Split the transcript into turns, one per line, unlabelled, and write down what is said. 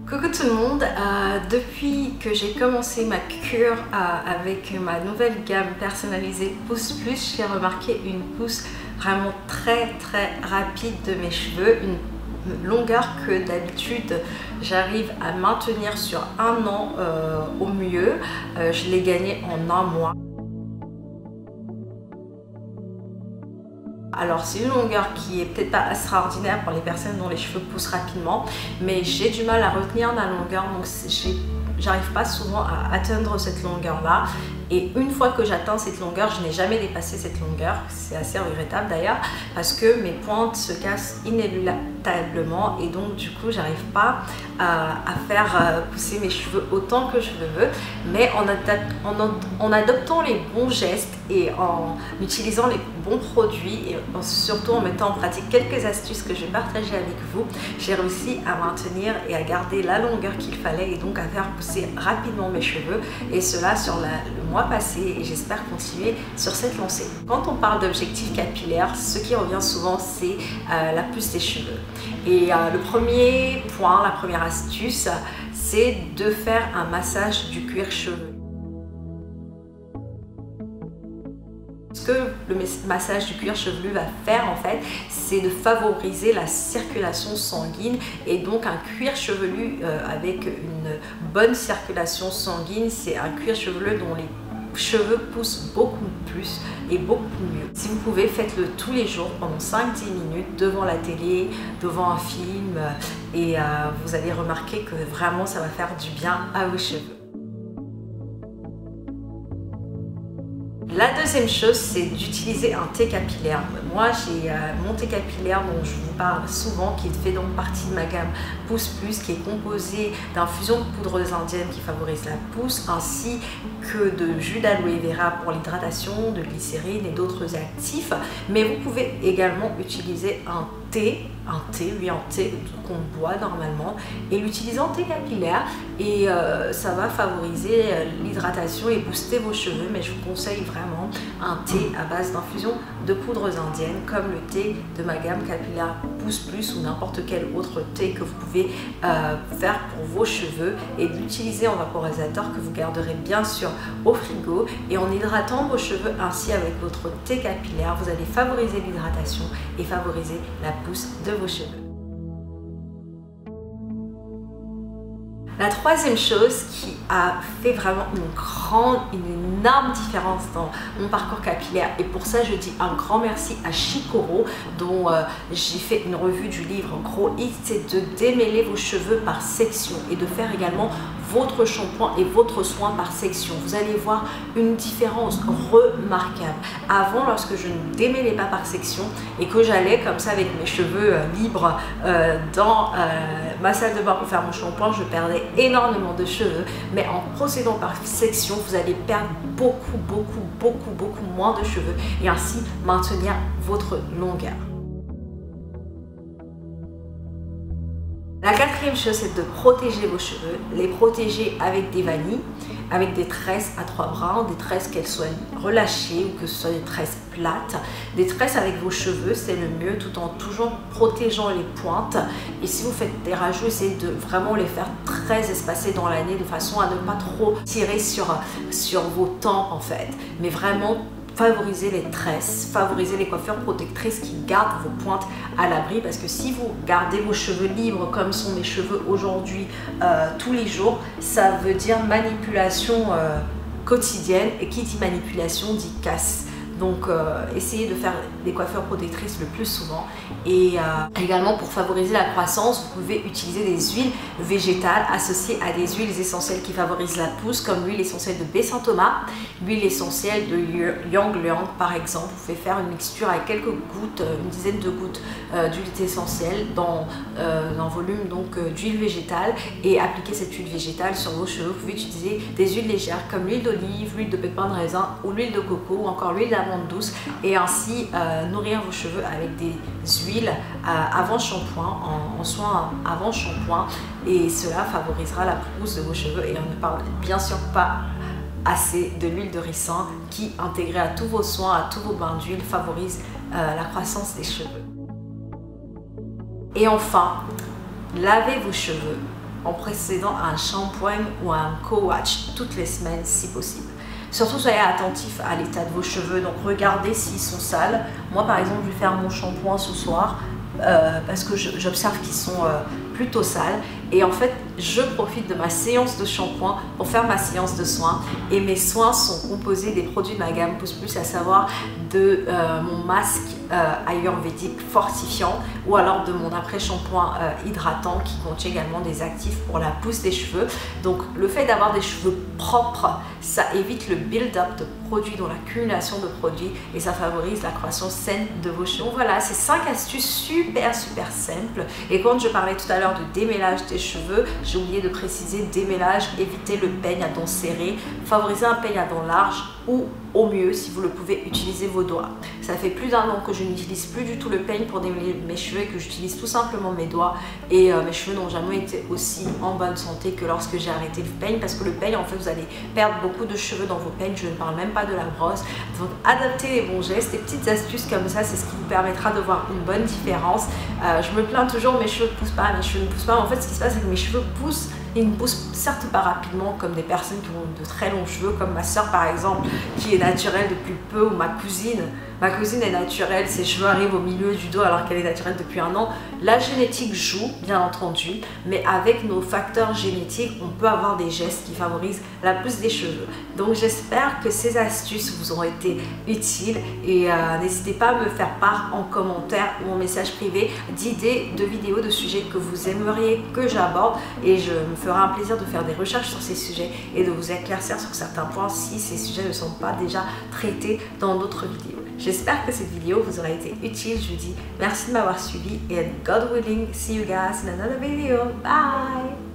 Coucou tout le monde, depuis que j'ai commencé ma cure avec ma nouvelle gamme personnalisée Pousse Plus, j'ai remarqué une pousse vraiment très rapide de mes cheveux, une longueur que d'habitude j'arrive à maintenir sur un an au mieux. Je l'ai gagnée en un mois. Alors c'est une longueur qui est peut-être pas extraordinaire pour les personnes dont les cheveux poussent rapidement, mais j'ai du mal à retenir la longueur, donc j'arrive pas souvent à atteindre cette longueur là. Et une fois que j'atteins cette longueur, je n'ai jamais dépassé cette longueur. C'est assez regrettable d'ailleurs parce que mes pointes se cassent inéluctablement et donc du coup j'arrive pas à faire pousser mes cheveux autant que je le veux. Mais en adoptant les bons gestes et en utilisant les bons produits et surtout en mettant en pratique quelques astuces que je vais partager avec vous, j'ai réussi à maintenir et à garder la longueur qu'il fallait et donc à faire pousser rapidement mes cheveux, et cela sur le mois passé, et j'espère continuer sur cette lancée. Quand on parle d'objectif capillaire, ce qui revient souvent c'est la pousse des cheveux. Et le premier point, la première astuce, c'est de faire un massage du cuir chevelu. Ce que le massage du cuir chevelu va faire en fait, c'est de favoriser la circulation sanguine, et donc un cuir chevelu avec une bonne circulation sanguine, c'est un cuir chevelu dont les cheveux poussent beaucoup plus et beaucoup mieux. Si vous pouvez, faites-le tous les jours pendant 5-10 minutes devant la télé, devant un film, et vous allez remarquer que vraiment ça va faire du bien à vos cheveux. La deuxième chose, c'est d'utiliser un thé capillaire. Moi, j'ai mon thé capillaire dont je vous parle souvent, qui fait donc partie de ma gamme Pousse Plus, qui est composé d'infusions de poudres indiennes qui favorisent la pousse, ainsi que de jus d'aloe vera pour l'hydratation, de glycérine et d'autres actifs. Mais vous pouvez également utiliser un thé qu'on boit normalement, et l'utiliser en thé capillaire, et ça va favoriser l'hydratation et booster vos cheveux. Mais je vous conseille vraiment un thé à base d'infusion de poudres indiennes, comme le thé de ma gamme capillaire Pousse Plus ou n'importe quel autre thé que vous pouvez faire pour vos cheveux, et l'utiliser en vaporisateur que vous garderez bien sûr au frigo. Et en hydratant vos cheveux ainsi avec votre thé capillaire, vous allez favoriser l'hydratation et favoriser la pousse de vos cheveux. La troisième chose qui a fait vraiment une énorme différence dans mon parcours capillaire, et pour ça je dis un grand merci à Shikoro, dont j'ai fait une revue du livre Gros Hit, c'est de démêler vos cheveux par section et de faire également votre shampoing et votre soin par section. Vous allez voir une différence remarquable. Avant, lorsque je ne démêlais pas par section et que j'allais comme ça avec mes cheveux libres dans ma salle de bain pour faire mon shampoing, je perdais énormément de cheveux. Mais en procédant par section, vous allez perdre beaucoup moins de cheveux et ainsi maintenir votre longueur. La quatrième chose, c'est de protéger vos cheveux, les protéger avec des vanilles, avec des tresses à 3 brins, des tresses qu'elles soient relâchées ou que ce soit des tresses plates. Des tresses avec vos cheveux, c'est le mieux, tout en toujours protégeant les pointes. Et si vous faites des rajouts, essayez de vraiment les faire très espacés dans l'année, de façon à ne pas trop tirer sur vos tempes en fait, mais vraiment favoriser les tresses, favoriser les coiffures protectrices qui gardent vos pointes à l'abri, parce que si vous gardez vos cheveux libres comme sont mes cheveux aujourd'hui tous les jours, ça veut dire manipulation quotidienne, et qui dit manipulation dit casse. Donc essayez de faire des coiffures protectrices le plus souvent. Et également, pour favoriser la croissance, vous pouvez utiliser des huiles végétales associées à des huiles essentielles qui favorisent la pousse, comme l'huile essentielle de baie Saint-Thomas, l'huile essentielle de Yang Liang par exemple. Vous pouvez faire une mixture avec quelques gouttes, une dizaine de gouttes d'huile essentielle dans un volume d'huile végétale, et appliquer cette huile végétale sur vos cheveux. Vous pouvez utiliser des huiles légères comme l'huile d'olive, l'huile de pépins de raisin ou l'huile de coco, ou encore l'huile d'amande douce, et ainsi nourrir vos cheveux avec des huiles avant shampoing, en soin avant shampoing, et cela favorisera la pousse de vos cheveux. Et on ne parle bien sûr pas assez de l'huile de ricin qui, intégrée à tous vos soins, à tous vos bains d'huile, favorise la croissance des cheveux. Et enfin, lavez vos cheveux en précédant un shampoing ou un co-wash toutes les semaines si possible. Surtout, soyez attentif à l'état de vos cheveux, donc regardez s'ils sont sales. Moi, par exemple, je vais faire mon shampoing ce soir parce que j'observe qu'ils sont plutôt sales. Et en fait, je profite de ma séance de shampoing pour faire ma séance de soins. Et mes soins sont composés des produits de ma gamme Pousse Plus, à savoir de mon masque ayurvédique fortifiant ou alors de mon après-shampoing hydratant qui contient également des actifs pour la pousse des cheveux. Donc le fait d'avoir des cheveux propres, ça évite le build-up de produits, dans l'accumulation de produits, et ça favorise la croissance saine de vos cheveux. Voilà, c'est 5 astuces super simples. Et quand je parlais tout à l'heure de démêlage des cheveux, j'ai oublié de préciser démêlage, éviter le peigne à dents serrées, favoriser un peigne à dents larges ou au mieux, si vous le pouvez, utiliser vos doigts. Ça fait plus d'1 an que je n'utilise plus du tout le peigne pour démêler mes cheveux et que j'utilise tout simplement mes doigts, et mes cheveux n'ont jamais été aussi en bonne santé que lorsque j'ai arrêté le peigne, parce que le peigne, en fait, vous allez perdre beaucoup de cheveux dans vos peignes. Je ne parle même pas de la brosse. Donc adaptez les bons gestes, des petites astuces comme ça, c'est ce qui vous permettra de voir une bonne différence. Je me plains toujours, mes cheveux ne poussent pas, mes cheveux ne poussent pas. En fait, ce qui se passe, c'est que mes cheveux poussent. Ils ne poussent certes pas rapidement comme des personnes qui ont de très longs cheveux, comme ma soeur par exemple, qui est naturelle depuis peu, ou ma cousine. Ma cousine est naturelle, ses cheveux arrivent au milieu du dos alors qu'elle est naturelle depuis 1 an. La génétique joue, bien entendu, mais avec nos facteurs génétiques, on peut avoir des gestes qui favorisent la pousse des cheveux. Donc j'espère que ces astuces vous auront été utiles, et n'hésitez pas à me faire part en commentaire ou en message privé d'idées de vidéos, de sujets que vous aimeriez que j'aborde, et je me ferai un plaisir de faire des recherches sur ces sujets et de vous éclaircir sur certains points si ces sujets ne sont pas déjà traités dans d'autres vidéos. J'espère que cette vidéo vous aura été utile. Je vous dis merci de m'avoir suivi, et God willing, see you guys in another video. Bye!